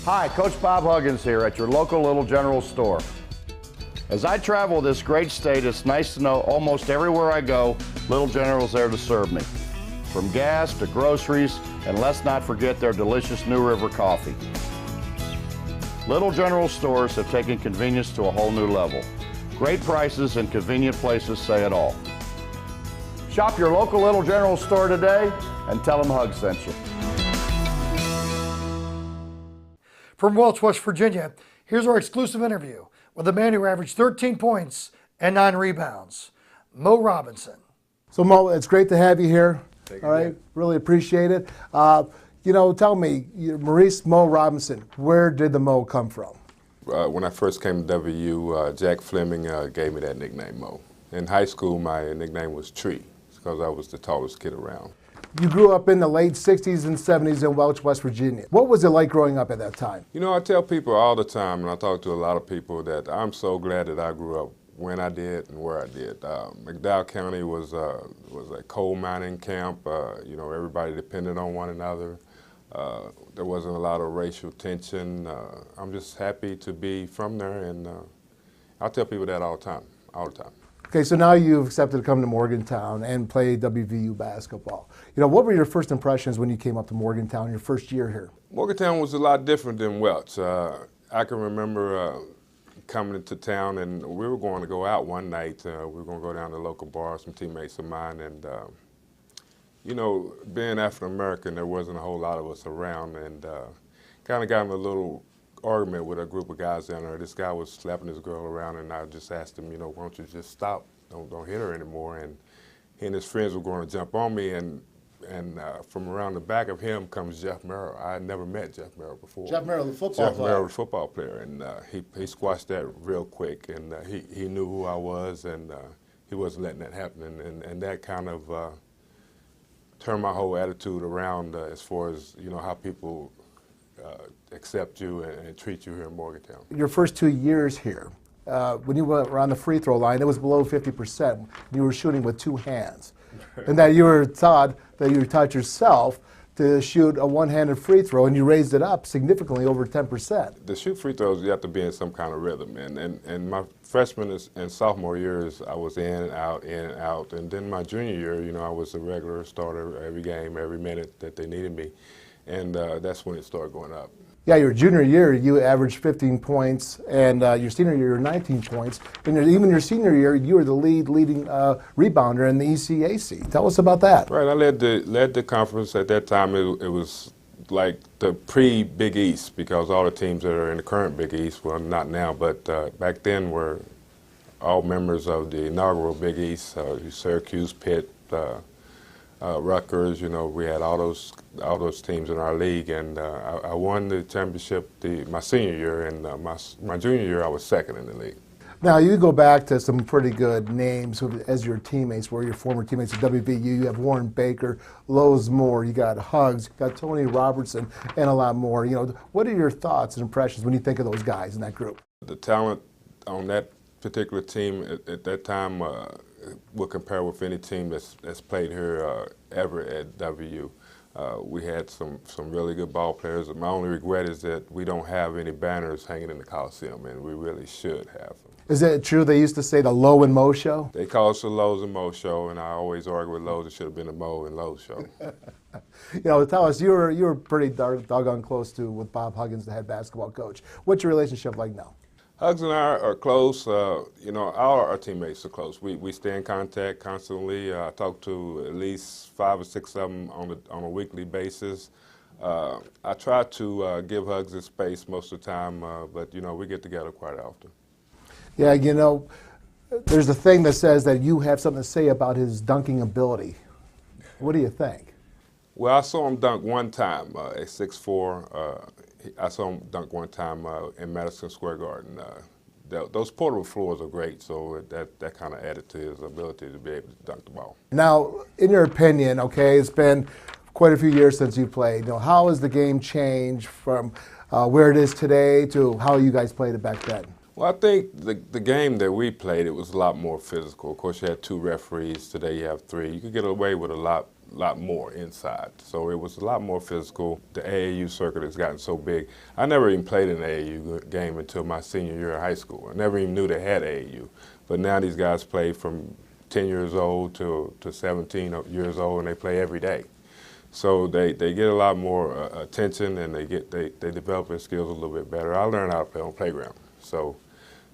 Hi, Coach Bob Huggins here at your local Little General store. As I travel this great state, it's nice to know almost everywhere I go, Little General's there to serve me. From gas to groceries, and let's not forget their delicious New River coffee. Little General stores have taken convenience to a whole new level. Great prices and convenient places say it all. Shop your local Little General store today and tell them Hug sent you. From Welch, West Virginia, here's our exclusive interview with a man who averaged 13 points and 9 rebounds, Mo Robinson. So Mo, it's great to have you here. All right, really appreciate it. Tell me, Maurice Mo Robinson, where did the Mo come from? When I first came to WU, Jack Fleming gave me that nickname Mo. In high school, my nickname was Tree because I was the tallest kid around. You grew up in the late 60s and 70s in Welch, West Virginia. What was it like growing up at that time? You know, I tell people all the time, and I talk to a lot of people, that I'm so glad that I grew up when I did and where I did. McDowell County was a coal mining camp. Everybody depended on one another. There wasn't a lot of racial tension. I'm just happy to be from there, and I tell people that all the time. Okay, so now you've accepted to come to Morgantown and play WVU basketball. What were your first impressions when you came up to Morgantown your first year here? Morgantown was a lot different than Welch. I can remember coming into town, and we were going to go out one night. We were going to go down to the local bar, some teammates of mine, and being African American, there wasn't a whole lot of us around, and kind of got in a little argument with a group of guys down there. This guy was slapping this girl around, and I just asked him, why don't you just stop? Don't hit her anymore. And he and his friends were going to jump on me, and from around the back of him comes Jeff Merrill. I had never met Jeff Merrill before. Jeff Merrill, the football player. Jeff Merrill, the football player, and he squashed that real quick, and he knew who I was, and he wasn't letting that happen, and that kind of turned my whole attitude around as far as how people accept you and treat you here in Morgantown. Your first 2 years here, when you were on the free throw line, it was below 50%. You were shooting with 2 hands. And that you were taught that you taught yourself to shoot a one-handed free throw, and you raised it up significantly over 10%. To shoot free throws, you have to be in some kind of rhythm. And my freshman and sophomore years, I was in and out, And then my junior year, I was a regular starter every game, every minute that they needed me. And that's when it started going up. Yeah, your junior year, you averaged 15 points, and your senior year, 19 points. And even your senior year, you were the leading rebounder in the ECAC. Tell us about that. Right, I led the conference at that time. It was like the pre-Big East, because all the teams that are in the current Big East, well, not now, but back then were all members of the inaugural Big East, Syracuse, Pitt, Rutgers. We had all those teams in our league, and I won the championship my senior year, and my junior year I was second in the league. Now you go back to some pretty good names as your teammates, were your former teammates at WVU. You have Warren Baker, Lowe's Moore, you got Huggins, you got Tony Robertson, and a lot more. What are your thoughts and impressions when you think of those guys in that group? The talent on that particular team at that time will compare with any team that's played here ever at WU. We had some really good ball players. My only regret is that we don't have any banners hanging in the Coliseum, and we really should have them. Is it true they used to say the Lowe and Mo show? They call us the Lowe's and Mo show, and I always argue with Lowe's. It should have been the Mo and Lowe's show. Tell us, you were pretty doggone close with Bob Huggins, the head basketball coach. What's your relationship like now? Hugs and I are close. All our teammates are close. We stay in contact constantly. I talk to at least 5 or 6 of them on a weekly basis. I try to give Hugs his space most of the time, but we get together quite often. Yeah, there's a thing that says that you have something to say about his dunking ability. What do you think? Well, I saw him dunk one time at 6'4". I saw him dunk one time in Madison Square Garden. Those portable floors are great, so that kind of added to his ability to be able to dunk the ball. Now, in your opinion, it's been quite a few years since you played. How has the game changed from where it is today to how you guys played it back then? Well, I think the game that we played, it was a lot more physical. Of course, you had 2 referees. Today you have 3. You could get away with a lot lot more inside. So it was a lot more physical. The AAU circuit has gotten so big. I never even played an AAU game until my senior year of high school. I never even knew they had AAU. But now these guys play from 10 years old to 17 years old, and they play every day. So they get a lot more attention, and they develop their skills a little bit better. I learned how to play on playground. So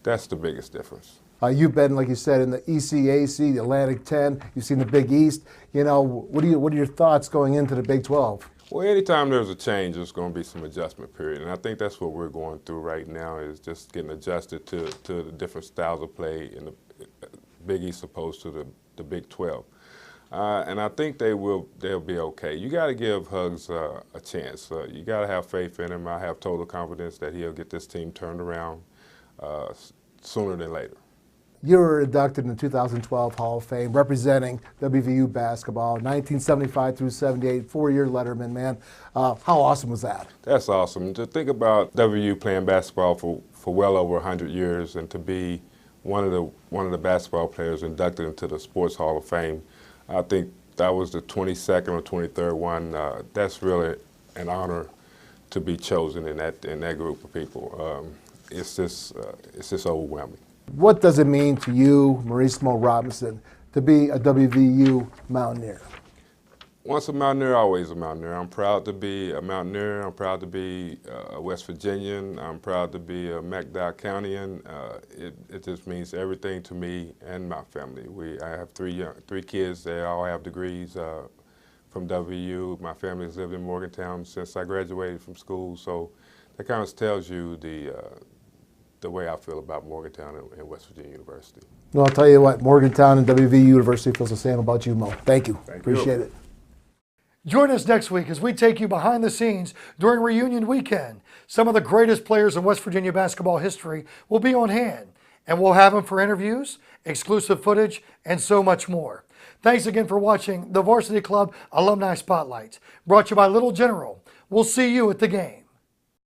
that's the biggest difference. You've been, like you said, in the ECAC, the Atlantic 10. You've seen the Big East. You know, what are your thoughts going into the Big 12? Well, anytime there's a change, there's going to be some adjustment period, and I think that's what we're going through right now, is just getting adjusted to the different styles of play in the Big East opposed to the Big 12. And I think they'll be okay. You got to give Huggins a chance. You got to have faith in him. I have total confidence that he'll get this team turned around sooner than later. You were inducted in the 2012 Hall of Fame, representing WVU basketball, 1975 through 78, four-year letterman, man. How awesome was that? That's awesome. To think about WVU playing basketball for well over 100 years, and to be one of the basketball players inducted into the Sports Hall of Fame, I think that was the 22nd or 23rd one. That's really an honor to be chosen in that group of people. It's just overwhelming. What does it mean to you, Maurice Robinson, to be a WVU Mountaineer? Once a Mountaineer, always a Mountaineer. I'm proud to be a Mountaineer. I'm proud to be a West Virginian. I'm proud to be a McDowell Countyan. It just means everything to me and my family. I have three kids. They all have degrees from WVU. My family has lived in Morgantown since I graduated from school, so that kind of tells you the way I feel about Morgantown and West Virginia University. Well, I'll tell you what, Morgantown and WVU University feels the same about you, Mo. Thank you. Appreciate it. Join us next week as we take you behind the scenes during reunion weekend. Some of the greatest players in West Virginia basketball history will be on hand, and we'll have them for interviews, exclusive footage, and so much more. Thanks again for watching the Varsity Club Alumni Spotlight, brought to you by Little General. We'll see you at the game.